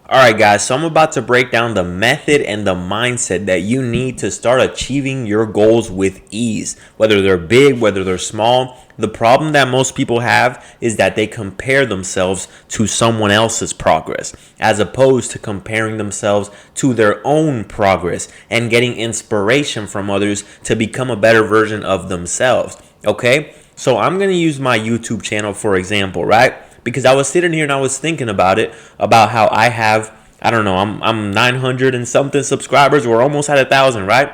Alright, guys, so I'm about to break down the method and the mindset that you need to start achieving your goals with ease. Whether they're big, whether they're small. The problem that most people have is that they compare themselves to someone else's progress, as opposed to comparing themselves to their own progress and getting inspiration from others to become a better version of themselves. Okay? So I'm going to use my YouTube channel for example, right? Because I was sitting here and I was thinking about it, about how I have, I don't know, I'm 900 and something subscribers. We're almost at 1,000, right?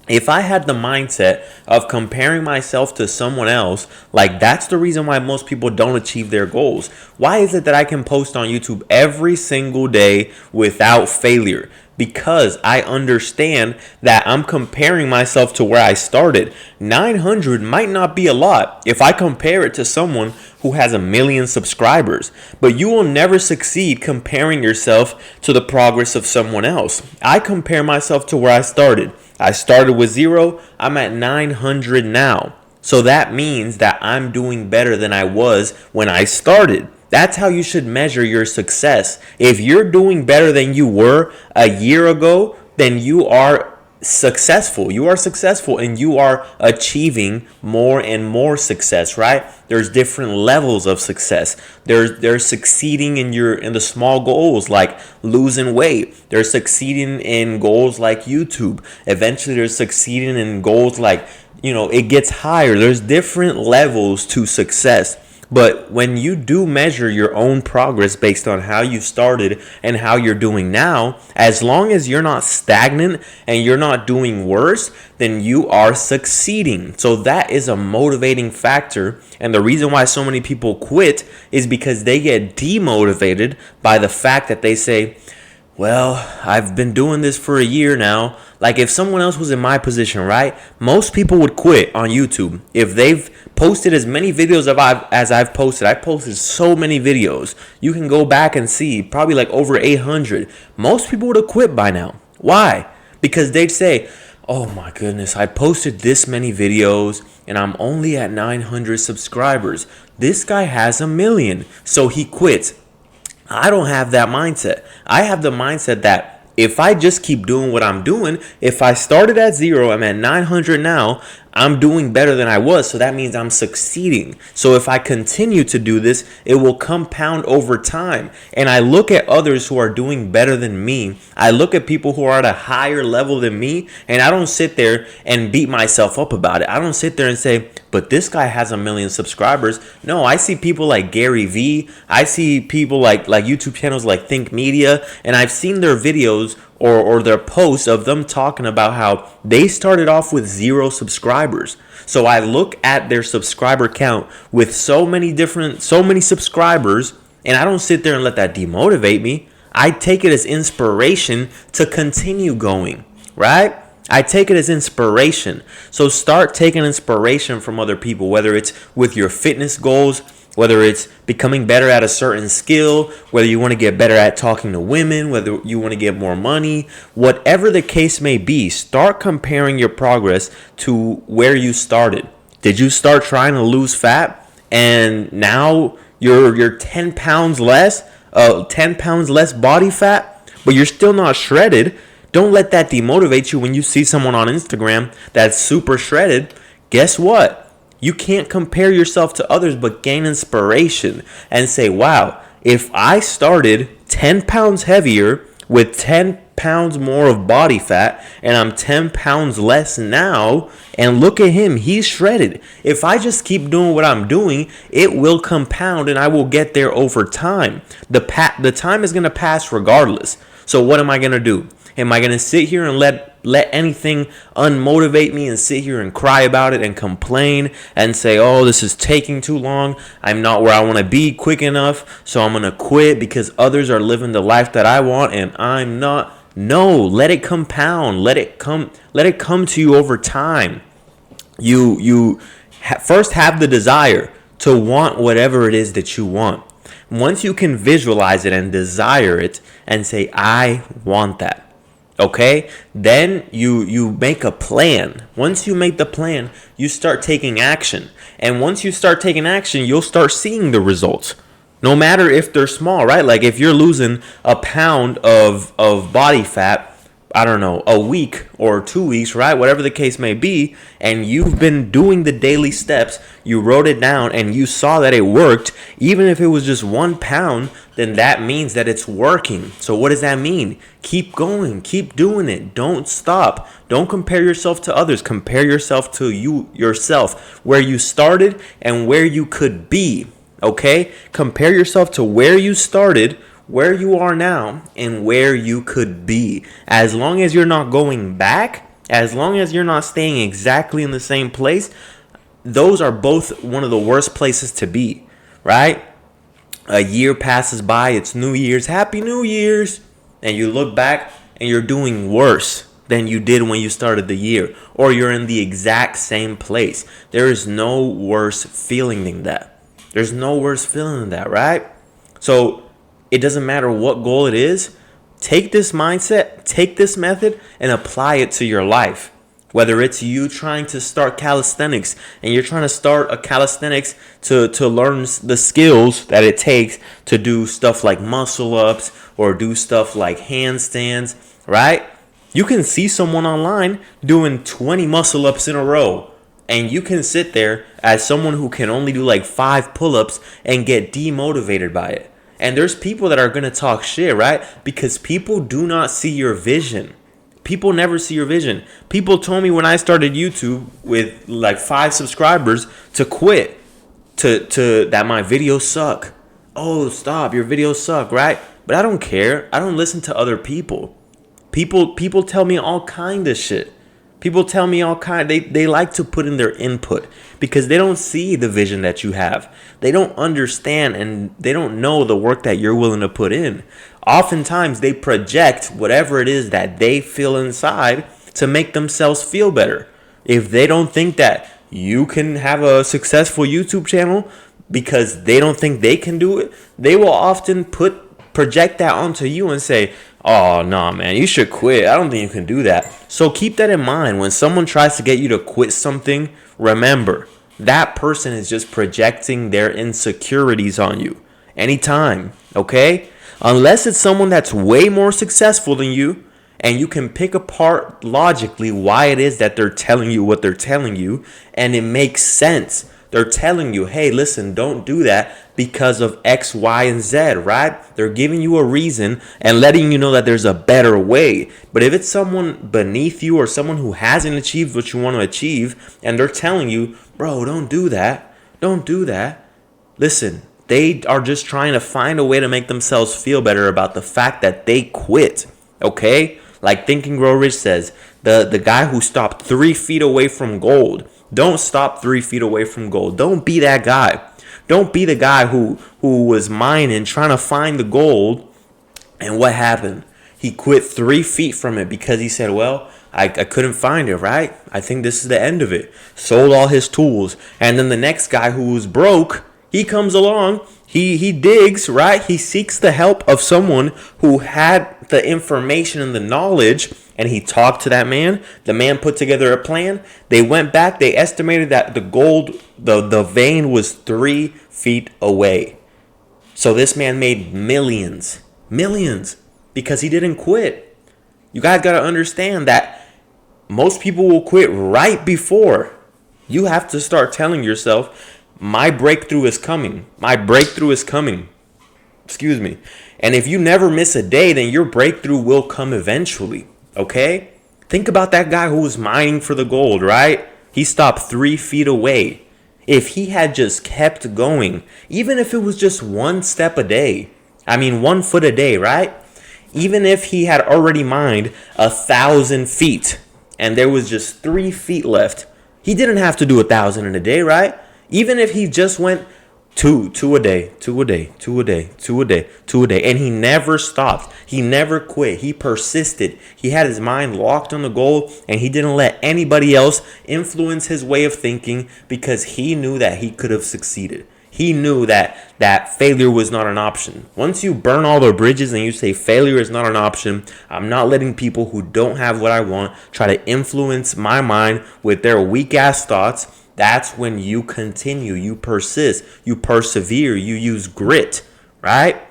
If I had the mindset of comparing myself to someone else, like that's the reason why most people don't achieve their goals. Why is it that I can post on YouTube every single day without failure? Because I understand that I'm comparing myself to where I started. 900 might not be a lot if I compare it to someone who has 1 million subscribers, but you will never succeed comparing yourself to the progress of someone else. I compare myself to where I started. I started with 0, I'm at 900 now. So that means that I'm doing better than I was when I started. That's how you should measure your success. If you're doing better than you were a year ago, then you are successful. You are successful and you are achieving more and more success, right? There's different levels of success. They're succeeding in the small goals like losing weight. They're succeeding in goals like YouTube. Eventually they're succeeding in goals like, it gets higher. There's different levels to success. But when you do measure your own progress based on how you started and how you're doing now, as long as you're not stagnant and you're not doing worse, then you are succeeding. So that is a motivating factor. And the reason why so many people quit is because they get demotivated by the fact that they say, well, I've been doing this for a year now. Like if someone else was in my position, right? Most people would quit on YouTube. If they've posted as many videos as I've posted. I posted so many videos. You can go back and see probably like over 800. Most people would have quit by now. Why? Because they'd say, oh my goodness, I posted this many videos and I'm only at 900 subscribers. This guy has 1 million. So he quits. I don't have that mindset. I have the mindset that if I just keep doing what I'm doing, if I started at 0, I'm at 900 now, I'm doing better than I was. So that means I'm succeeding. So if I continue to do this, it will compound over time. And I look at others who are doing better than me. I look at people who are at a higher level than me. And I don't sit there and beat myself up about it. I don't sit there and say, but this guy has 1 million subscribers. No, I see people like Gary Vee. I see people like YouTube channels like Think Media. And I've seen their videos or their posts of them talking about how they started off with 0 subscribers. So I look at their subscriber count with so many subscribers, and I don't sit there and let that demotivate me. I take it as inspiration to continue going, right? I take it as inspiration. So start taking inspiration from other people, whether it's with your fitness goals, whether it's becoming better at a certain skill, whether you want to get better at talking to women, whether you want to get more money, whatever the case may be, start comparing your progress to where you started. Did you start trying to lose fat and now you're 10 pounds less, 10 pounds less body fat, but you're still not shredded? Don't let that demotivate you when you see someone on Instagram that's super shredded. Guess what? You can't compare yourself to others, but gain inspiration and say, wow, if I started 10 pounds heavier with 10 pounds more of body fat and I'm 10 pounds less now, and look at him, he's shredded. If I just keep doing what I'm doing, it will compound and I will get there over time. The time is going to pass regardless. So what am I going to do? Am I going to sit here and let anything unmotivate me and sit here and cry about it and complain and say, oh, this is taking too long. I'm not where I want to be quick enough. So I'm going to quit because others are living the life that I want and I'm not. No, let it compound. Let it come to you over time. You first have the desire to want whatever it is that you want. Once you can visualize it and desire it and say, I want that. Okay, then you make a plan. Once you make the plan, you start taking action. And once you start taking action, you'll start seeing the results. No matter if they're small, right? Like if you're losing a pound of body fat, I don't know, a week or 2 weeks, right? Whatever the case may be, and you've been doing the daily steps, you wrote it down and you saw that it worked, even if it was just 1 pound, then that means that it's working. So what does that mean? Keep going, keep doing it. Don't stop. Don't compare yourself to others. Compare yourself to yourself, where you started and where you could be. Okay? Compare yourself to where you started, where you are now, and where you could be. As long as you're not going back, as long as you're not staying exactly in the same place, those are both one of the worst places to be, right? A year passes by, it's New Year's, Happy New Year's, and you look back and you're doing worse than you did when you started the year, or you're in the exact same place. There is no worse feeling than that. There's no worse feeling than that, right? So it doesn't matter what goal it is. Take this mindset, take this method, and apply it to your life. Whether it's you trying to start calisthenics and you're trying to start a calisthenics to learn the skills that it takes to do stuff like muscle ups or do stuff like handstands, right? You can see someone online doing 20 muscle ups in a row. And you can sit there as someone who can only do like 5 pull-ups and get demotivated by it. And there's people that are going to talk shit, right? Because people do not see your vision. People never see your vision. People told me when I started YouTube with like 5 subscribers to quit, to that my videos suck. Oh, stop, your videos suck, right? But I don't care. I don't listen to other people. People tell me all kind of shit. People tell me all kind. They like to put in their input because they don't see the vision that you have. They don't understand and they don't know the work that you're willing to put in. Oftentimes they project whatever it is that they feel inside to make themselves feel better. If they don't think that you can have a successful YouTube channel because they don't think they can do it, they will often project that onto you and say, oh, no, man, you should quit. I don't think you can do that. So keep that in mind. When someone tries to get you to quit something, remember, that person is just projecting their insecurities on you anytime, okay? Unless it's someone that's way more successful than you and you can pick apart logically why it is that they're telling you what they're telling you and it makes sense. They're telling you, hey, listen, don't do that because of X, Y, and Z, right? They're giving you a reason and letting you know that there's a better way. But if it's someone beneath you or someone who hasn't achieved what you want to achieve and they're telling you, bro, don't do that. Don't do that. Listen, they are just trying to find a way to make themselves feel better about the fact that they quit, okay? Like Think and Grow Rich says, the guy who stopped 3 feet away from gold. Don't stop 3 feet away from gold. Don't be that guy. Don't be the guy who was mining, trying to find the gold. And what happened? He quit 3 feet from it because he said, well, I couldn't find it, right? I think this is the end of it. Sold all his tools. And then the next guy who was broke, he comes along. He digs, right? He seeks the help of someone who had the information and the knowledge, and he talked to that man. The man put together a plan. They went back. They estimated that the gold, the vein was 3 feet away. So this man made millions, because he didn't quit. You guys got to understand that most people will quit right before. You have to start telling yourself, my breakthrough is coming. My breakthrough is coming. Excuse me. And if you never miss a day, then your breakthrough will come eventually. Okay? Think about that guy who was mining for the gold, right? He stopped 3 feet away. If he had just kept going, even if it was just 1 step a day, 1 foot a day, right? Even if he had already mined 1,000 feet and there was just 3 feet left, he didn't have to do 1,000 in a day, right? Even if he just went two a day, and he never stopped. He never quit. He persisted. He had his mind locked on the goal, and he didn't let anybody else influence his way of thinking because he knew that he could have succeeded. He knew that failure was not an option. Once you burn all the bridges and you say failure is not an option, I'm not letting people who don't have what I want try to influence my mind with their weak ass thoughts. That's when you continue, you persist, you persevere, you use grit, right?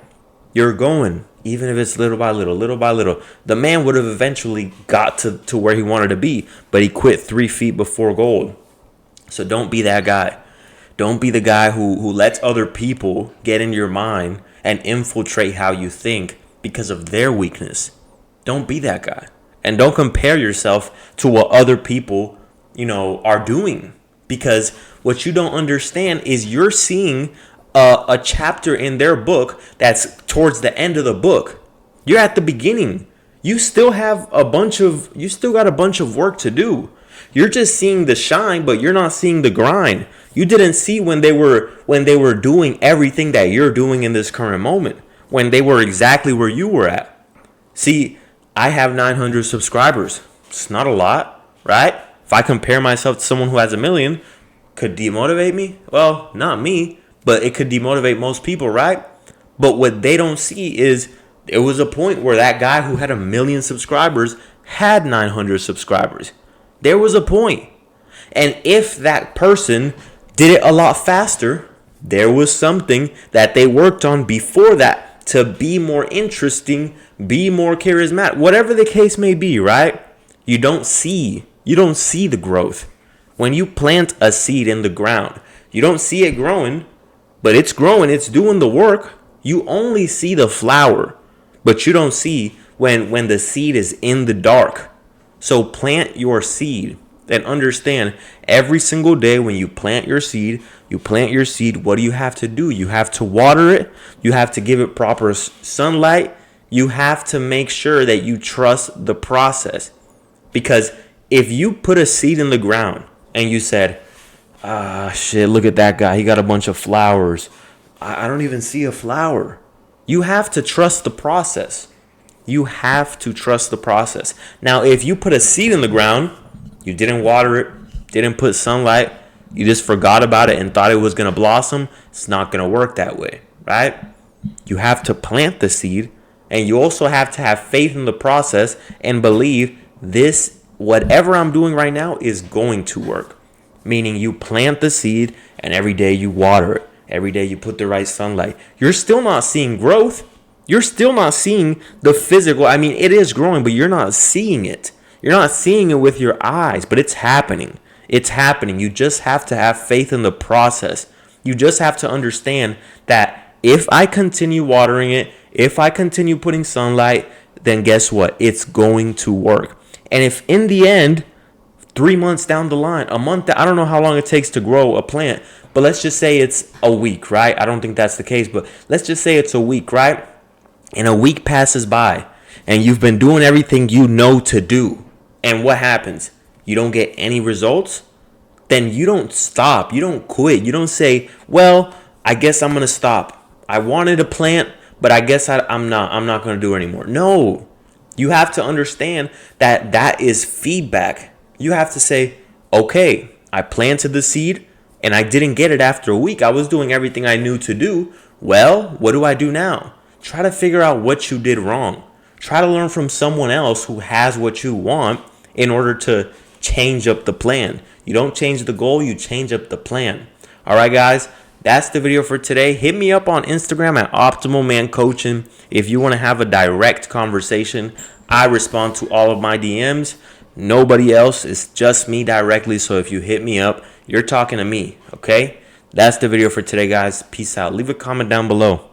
You're going, even if it's little by little, little by little. The man would have eventually got to where he wanted to be, but he quit 3 feet before gold. So don't be that guy. Don't be the guy who lets other people get in your mind and infiltrate how you think because of their weakness. Don't be that guy. And don't compare yourself to what other people, are doing. Because what you don't understand is you're seeing a chapter in their book that's towards the end of the book. You're at the beginning. You still got a bunch of work to do. You're just seeing the shine, but you're not seeing the grind. You didn't see when they were doing everything that you're doing in this current moment, when they were exactly where you were at. See, I have 900 subscribers. It's not a lot, right? If I compare myself to someone who has 1 million, could demotivate me? Well, not me, but it could demotivate most people, right? But what they don't see is there was a point where that guy who had 1 million subscribers had 900 subscribers. There was a point. And if that person did it a lot faster, there was something that they worked on before that to be more interesting, be more charismatic, whatever the case may be, right? You don't see the growth. When you plant a seed in the ground, you don't see it growing, but it's growing, it's doing the work. You only see the flower, but you don't see when the seed is in the dark. So plant your seed and understand every single day when you plant your seed, what do you have to do? You have to water it. You have to give it proper sunlight. You have to make sure that you trust the process. Because if you put a seed in the ground and you said, shit, look at that guy. He got a bunch of flowers. I don't even see a flower. You have to trust the process. You have to trust the process. Now, if you put a seed in the ground, you didn't water it, didn't put sunlight, you just forgot about it and thought it was going to blossom, it's not going to work that way, right? You have to plant the seed, and you also have to have faith in the process and believe this, whatever I'm doing right now, is going to work. Meaning you plant the seed and every day you water it. Every day you put the right sunlight. You're still not seeing growth. You're still not seeing the physical. I mean, it is growing, but you're not seeing it. You're not seeing it with your eyes, but it's happening. It's happening. You just have to have faith in the process. You just have to understand that if I continue watering it, if I continue putting sunlight, then guess what? It's going to work. And if in the end, 3 months down the line, a month, I don't know how long it takes to grow a plant, but let's just say it's a week, right? I don't think that's the case, but let's just say it's a week, right? And a week passes by and you've been doing everything you know to do. And what happens? You don't get any results? Then you don't stop. You don't quit. You don't say, well, I guess I'm going to stop. I wanted a plant, but I guess I'm not going to do it anymore. No, you have to understand that that is feedback. You have to say, okay, I planted the seed and I didn't get it after a week. I was doing everything I knew to do. Well, what do I do now? Try to figure out what you did wrong. Try to learn from someone else who has what you want in order to change up the plan. You don't change the goal, you change up the plan. All right, guys, that's the video for today. Hit me up on Instagram at Optimal Man Coaching if you want to have a direct conversation. I respond to all of my DMs. Nobody else. It's just me directly. So if you hit me up, you're talking to me, okay? That's the video for today, guys. Peace out. Leave a comment down below.